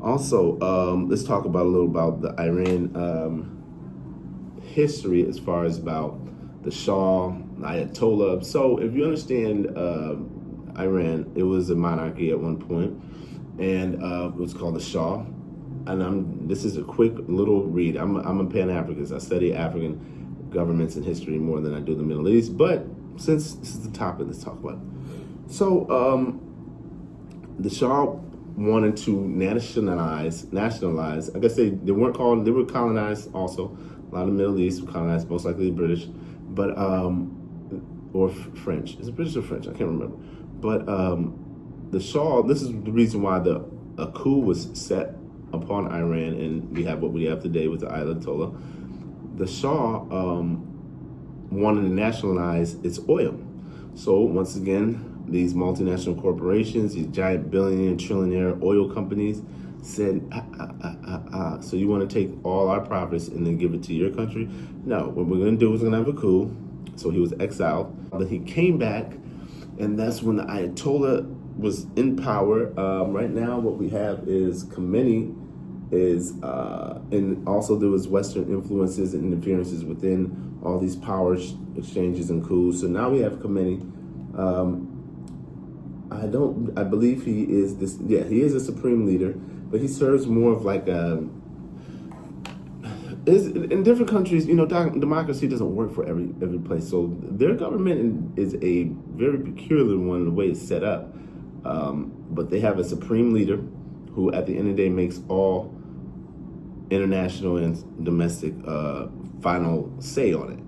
Also, let's talk about a little about the Iran history as far as about the Shah, Ayatollah. So, if you understand Iran, it was a monarchy at one point, and it was called the Shah. And this is a quick little read. I'm a Pan-Africanist. I study African governments and history more than I do the Middle East. But since this is the topic, let's talk about it. So, the Shah wanted to nationalize. I guess they weren't called. They were colonized also. A lot of the Middle East were colonized, most likely the British, but or French. Is it British or French? I can't remember. But the Shah. This is the reason why a coup was set upon Iran, and we have what we have today with the Ayatollah. The Shah wanted to nationalize its oil. So once again, these multinational corporations, these giant billionaire, trillionaire oil companies said, so you want to take all our profits and then give it to your country? No, what we're going to do is we're going to have a coup. So he was exiled. But he came back, and that's when the Ayatollah was in power. Right now, what we have is Khomeini and also there was Western influences and interferences within all these power exchanges and coups. So now we have Khomeini. I believe he is this. Yeah, he is a supreme leader, but he serves more of like a. In different countries, democracy doesn't work for every place. So their government is a very peculiar one, the way it's set up. But they have a supreme leader who, at the end of the day, makes all international and domestic final say on it.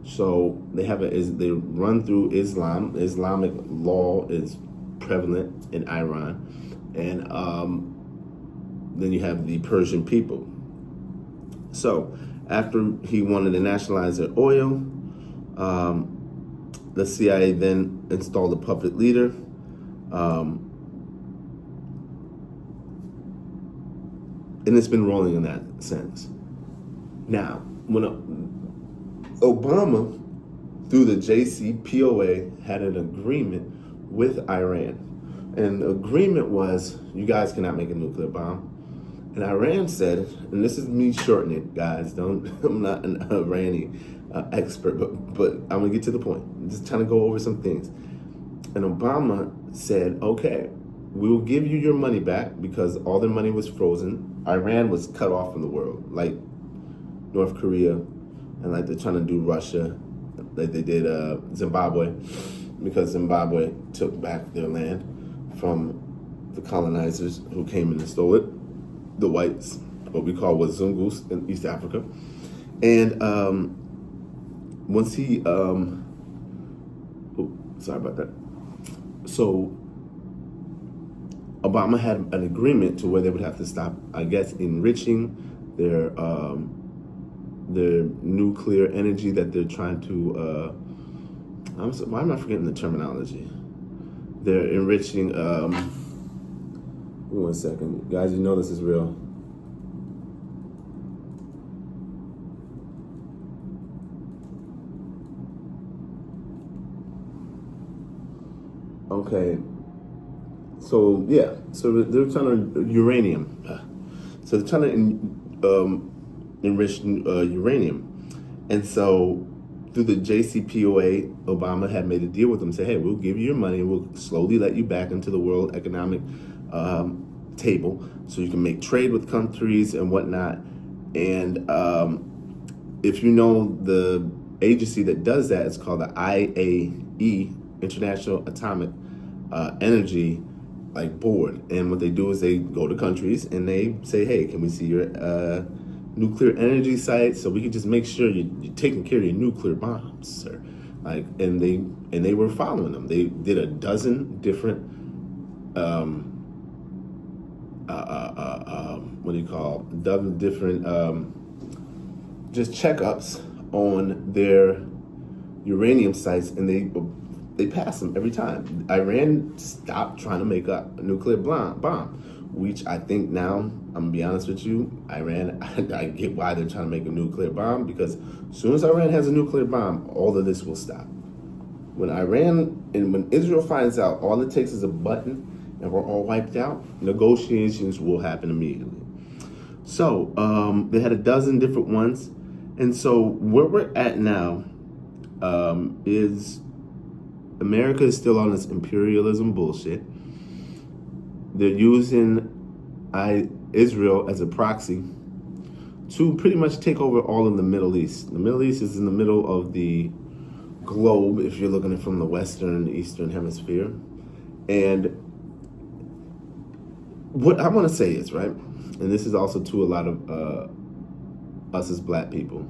So they they run through Islam. Islamic law is prevalent in Iran, and then you have the Persian people. So after he wanted to nationalize their oil, the CIA then installed a puppet leader. And it's been rolling in that sense. Now, when Obama, through the JCPOA, had an agreement with Iran. And the agreement was, you guys cannot make a nuclear bomb. And Iran said, and this is me shortening it, guys, I'm not an Iranian expert, but I'm gonna get to the point. I'm just trying to go over some things. And Obama said, okay, we'll give you your money back because all their money was frozen. Iran was cut off from the world, like North Korea, and like they're trying to do Russia, like they did Zimbabwe, because Zimbabwe took back their land from the colonizers who came in and stole it, the whites, what we call Wazungus in East Africa. And once he, sorry about that. So Obama had an agreement to where they would have to stop, I guess, enriching their nuclear energy that they're trying to. Why am I forgetting the terminology? They're enriching. One second, guys. You know this is real. Okay. So yeah, so they're trying to uranium. So they're trying to enrich uranium, and so through the JCPOA, Obama had made a deal with them. Say, hey, we'll give you your money. We'll slowly let you back into the world economic table, so you can make trade with countries and whatnot. And if you know the agency that does that, it's called the IAE, International Atomic Energy board. And what they do is they go to countries and they say, hey, can we see your nuclear energy sites so we can just make sure you're taking care of your nuclear bombs, sir. And they were following them. They did a dozen different dozen different just checkups on their uranium sites, and they passed them every time. Iran stopped trying to make a nuclear bomb, which I think now, I'm gonna be honest with you, Iran, I get why they're trying to make a nuclear bomb, because as soon as Iran has a nuclear bomb, all of this will stop. When Israel finds out all it takes is a button and we're all wiped out, negotiations will happen immediately. So they had a dozen different ones. And so where we're at now is America is still on this imperialism bullshit. They're using Israel as a proxy to pretty much take over all of the Middle East. The Middle East is in the middle of the globe, if you're looking at it from the Western, Eastern hemisphere. And what I want to say is, right, and this is also to a lot of us as black people,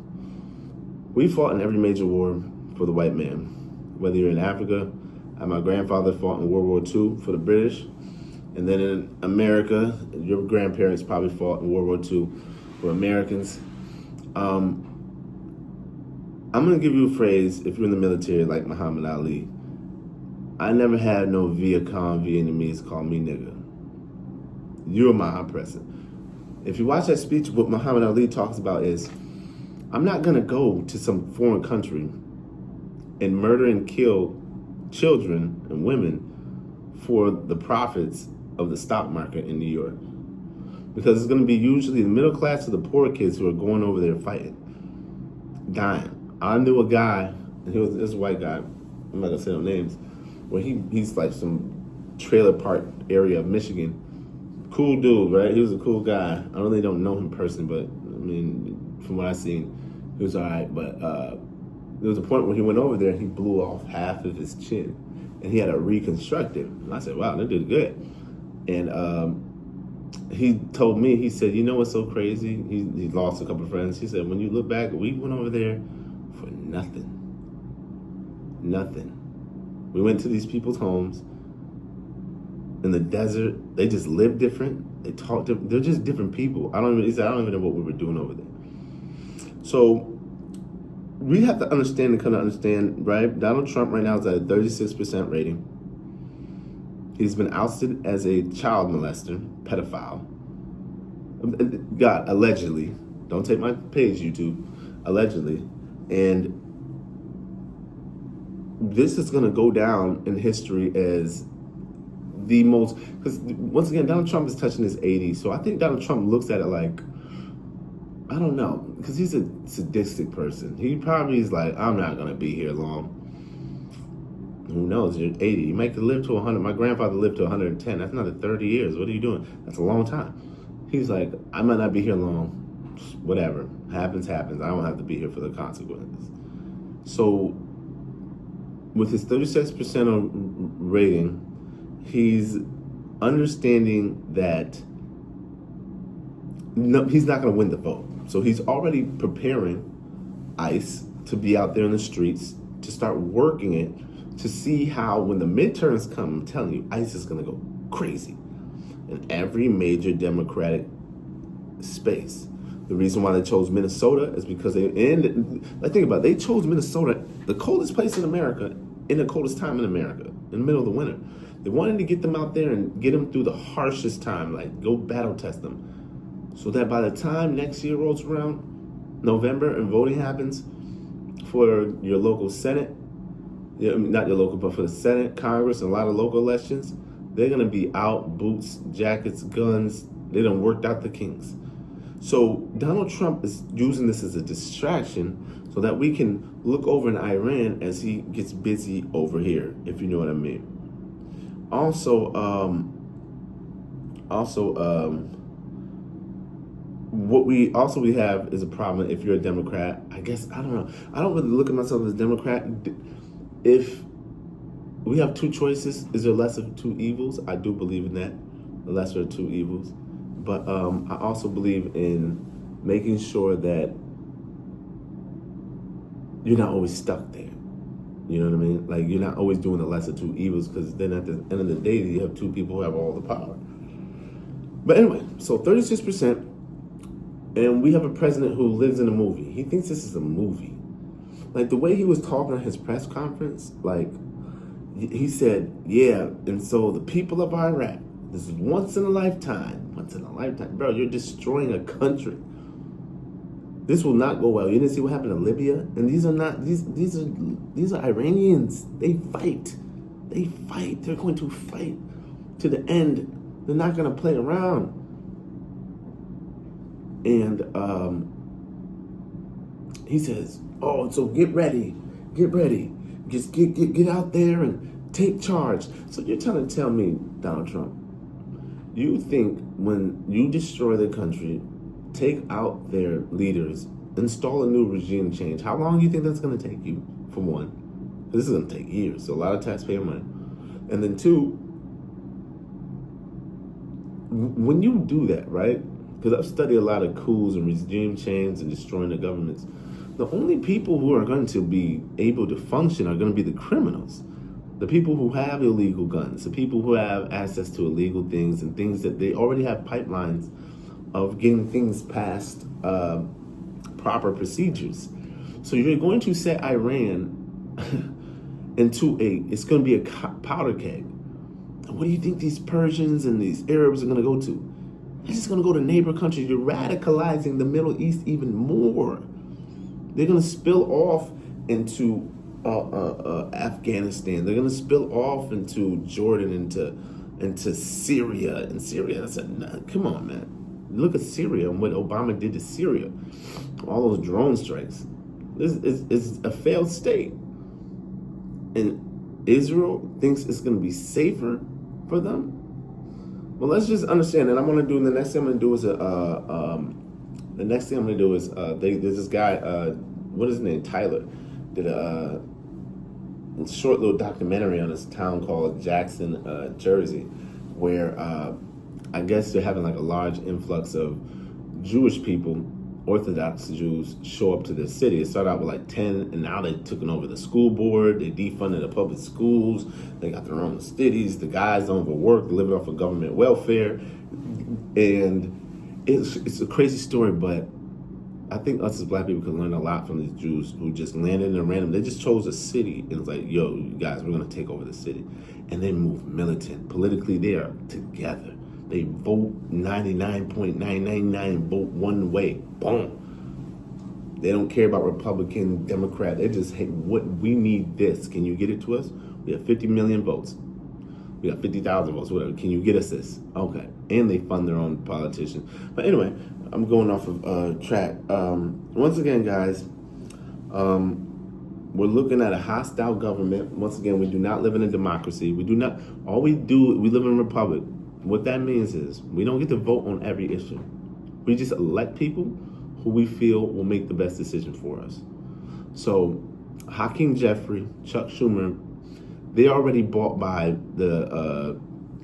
we fought in every major war for the white man. Whether you're in Africa, my grandfather fought in World War II for the British, and then in America, your grandparents probably fought in World War II for Americans. I'm gonna give you a phrase, if you're in the military like Muhammad Ali. I never had no Vietnamese call me nigga. You're my oppressor. If you watch that speech, what Muhammad Ali talks about is, I'm not gonna go to some foreign country and murder and kill children and women for the profits of the stock market in New York. Because it's gonna be usually the middle class or the poor kids who are going over there fighting, dying. I knew a guy, and this white guy, I'm not gonna say no names, where he's like some trailer park area of Michigan. Cool dude, right? He was a cool guy. I really don't know him personally, but I mean, from what I've seen, he was all right. But there was a point where he went over there and he blew off half of his chin, and he had to reconstruct it. And I said, wow, that did good. And he told me, he said, you know what's so crazy? He lost a couple of friends. He said, when you look back, we went over there for nothing. Nothing. We went to these people's homes in the desert. They just live different. They talk different. They're just different people. He said, I don't even know what we were doing over there. So we have to understand and kind of understand, right? Donald Trump right now is at a 36% rating. He's been ousted as a child molester, pedophile. God, allegedly. Don't take my page, YouTube. Allegedly. And this is going to go down in history as the most, because once again, Donald Trump is touching his 80s. So I think Donald Trump looks at it like, I don't know, because he's a sadistic person. He probably is like, I'm not going to be here long. Who knows? You're 80. You might live to 100. My grandfather lived to 110. That's another 30 years. What are you doing? That's a long time. He's like, I might not be here long. Whatever. Happens. I don't have to be here for the consequences. So with his 36% rating, he's understanding that no, he's not going to win the vote. So he's already preparing ICE to be out there in the streets, to start working it, to see how when the midterms come, I'm telling you, ICE is going to go crazy in every major Democratic space. The reason why they chose Minnesota is because think about it, they chose Minnesota, the coldest place in America, in the coldest time in America, in the middle of the winter. They wanted to get them out there and get them through the harshest time, like go battle test them. So that by the time next year rolls around, November, and voting happens for your local Senate, not your local, but for the Senate, Congress, and a lot of local elections, they're going to be out, boots, jackets, guns. They done worked out the kinks. So Donald Trump is using this as a distraction so that we can look over in Iran as he gets busy over here, if you know what I mean. Also, what we have is a problem if you're a Democrat. I guess, I don't know. I don't really look at myself as a Democrat. If we have two choices, is there less of two evils? I do believe in that, the lesser of two evils. But I also believe in making sure that you're not always stuck there. You know what I mean? Like, you're not always doing the lesser two evils, because then at the end of the day, you have two people who have all the power. But anyway, so 36%, and we have a president who lives in a movie. He thinks this is a movie. Like, the way he was talking at his press conference, like, he said, yeah, and so the people of Iraq, this is once in a lifetime. Bro, you're destroying a country. This will not go well. You didn't see what happened in Libya? And these are Iranians. They fight. They're going to fight to the end. They're not going to play around. And he says, "Oh, so get ready, just get out there and take charge." So you're trying to tell me, Donald Trump, you think when you destroy the country, take out their leaders, install a new regime change, how long do you think that's going to take you? For one, this is going to take years, so a lot of taxpayer money. And then two, when you do that, right? Because I've studied a lot of coups and regime change and destroying the governments. The only people who are going to be able to function are going to be the criminals, the people who have illegal guns, the people who have access to illegal things and things that they already have pipelines of getting things past proper procedures. So you're going to set Iran into it's going to be a powder keg. What do you think these Persians and these Arabs are going to go to? They're just going to go to neighbor countries. You're radicalizing the Middle East even more. They're going to spill off into Afghanistan. They're going to spill off into Jordan, into Syria. And Syria, come on, man. Look at Syria and what Obama did to Syria. All those drone strikes. This is a failed state. And Israel thinks it's going to be safer for them. Well, let's just understand. And I'm going to do, the next thing I'm going to do is there's this guy, what is his name? Tyler, did a short little documentary on this town called Jackson, Jersey, where I guess they're having like a large influx of Jewish people, Orthodox Jews, show up to the city. It started out with like 10, and now they've taken over the school board. They defunded the public schools. They got their own cities. The guys don't overwork, living off of government welfare. And it's a crazy story, but I think us as black people can learn a lot from these Jews who just landed in a random, they just chose a city and it's like, yo, you guys, we're going to take over the city. And they move militant. Politically, they are together. They vote 99.999, vote one way. Boom. They don't care about Republican, Democrat. They just, hey, we need this. Can you get it to us? We have 50 million votes. We got 50,000 votes, whatever. Can you get us this? Okay. And they fund their own politicians. But anyway, I'm going off of track. Once again, guys, we're looking at a hostile government. Once again, we do not live in a democracy. We live in a republic. What that means is we don't get to vote on every issue. We just elect people who we feel will make the best decision for us. So Hakeem Jeffrey, Chuck Schumer, they're already bought by the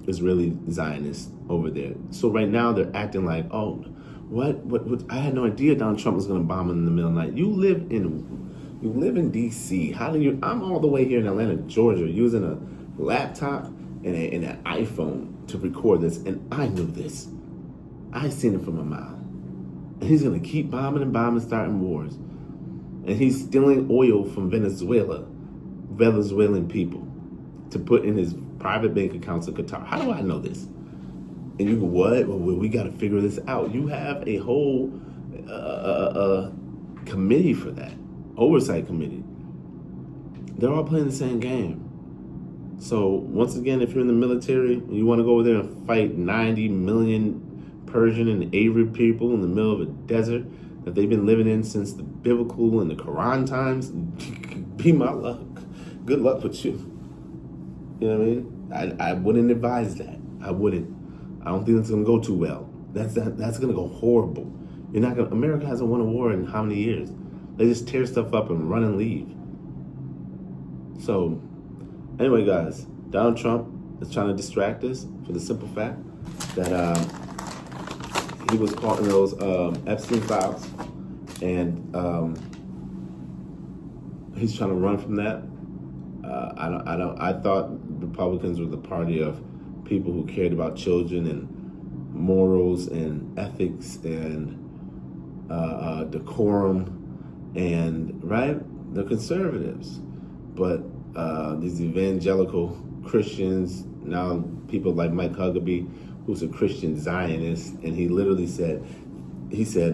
Israeli Zionists over there. So right now they're acting like, oh, what? I had no idea Donald Trump was going to bomb in the middle of the night. You live in D.C. I'm all the way here in Atlanta, Georgia, using a laptop and an iPhone to record this, and I knew this. I seen it from a mile. And he's going to keep bombing and bombing, starting wars. And he's stealing oil from Venezuelan people to put in his private bank accounts in Qatar. How do I know this? And you go, what? Well, we got to figure this out. You have a whole committee for that, oversight committee. They're all playing the same game. So once again, if you're in the military and you want to go over there and fight 90 million Persian and Arab people in the middle of a desert that they've been living in since the biblical and the Quran times, be my luck. Good luck with you. You know what I mean? I wouldn't advise that. I wouldn't. I don't think it's going to go too well. That's going to go horrible. America hasn't won a war in how many years? They just tear stuff up and run and leave. So anyway, guys, Donald Trump is trying to distract us for the simple fact that he was caught in those Epstein files, and he's trying to run from that. I thought Republicans were the party of people who cared about children and morals and ethics and decorum, and right, the conservatives, but these evangelical Christians, now people like Mike Huckabee, who's a Christian Zionist, and he literally said,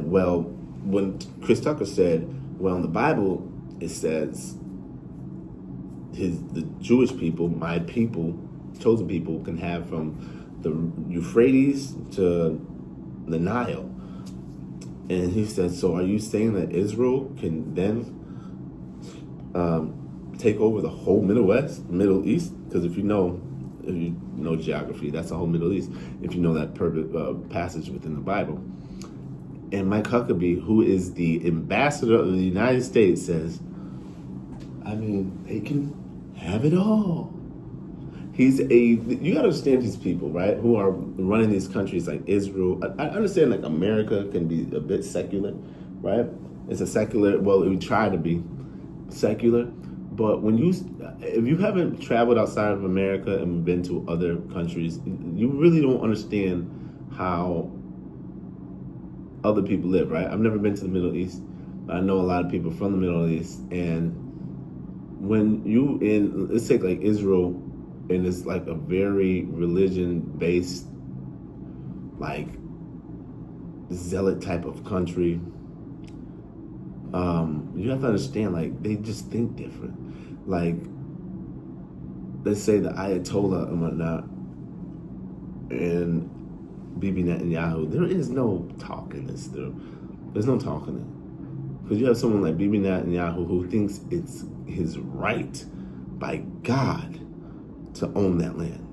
well, when Chris Tucker said, well, in the Bible it says the Jewish people, my people, chosen people can have from the Euphrates to the Nile. And he said, so are you saying that Israel can then take over the whole Middle East? Because if you know geography, that's the whole Middle East, if you know that passage within the Bible. And Mike Huckabee, who is the ambassador of the United States, says, I mean, they can have it all. You gotta understand these people, right, who are running these countries like Israel. I understand like America can be a bit secular, right? It's a secular, well, it would try to be secular, but if you haven't traveled outside of America and been to other countries, you really don't understand how other people live, right? I've never been to the Middle East, but I know a lot of people from the Middle East, and when let's take like Israel, and it's like a very religion-based, like zealot type of country. You have to understand, like, they just think different. Like, let's say the Ayatollah and whatnot, and Bibi Netanyahu, there is no talking this through. There's no talking it. Because you have someone like Bibi Netanyahu who thinks it's his right by God to own that land.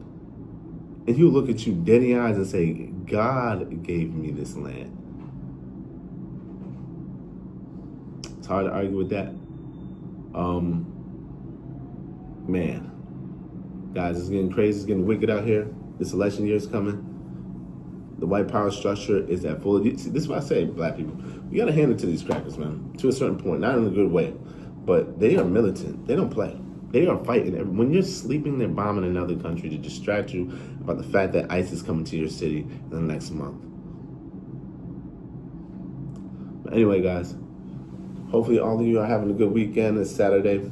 And he'll look at you dead in the eyes and say, God gave me this land. It's hard to argue with that. Man, guys, it's getting crazy. It's getting wicked out here. This election year is coming. The white power structure is at full. This is what I say, black people. You got to hand it to these crackers, man, to a certain point. Not in a good way, but they are militant. They don't play. They are fighting. When you're sleeping, they're bombing another country to distract you about the fact that ICE is coming to your city in the next month. But anyway, guys, hopefully all of you are having a good weekend. It's Saturday.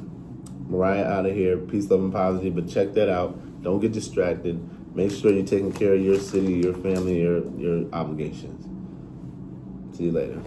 Mariah out of here. Peace, love, and positive. But check that out. Don't get distracted. Make sure you're taking care of your city, your family, your obligations. See you later.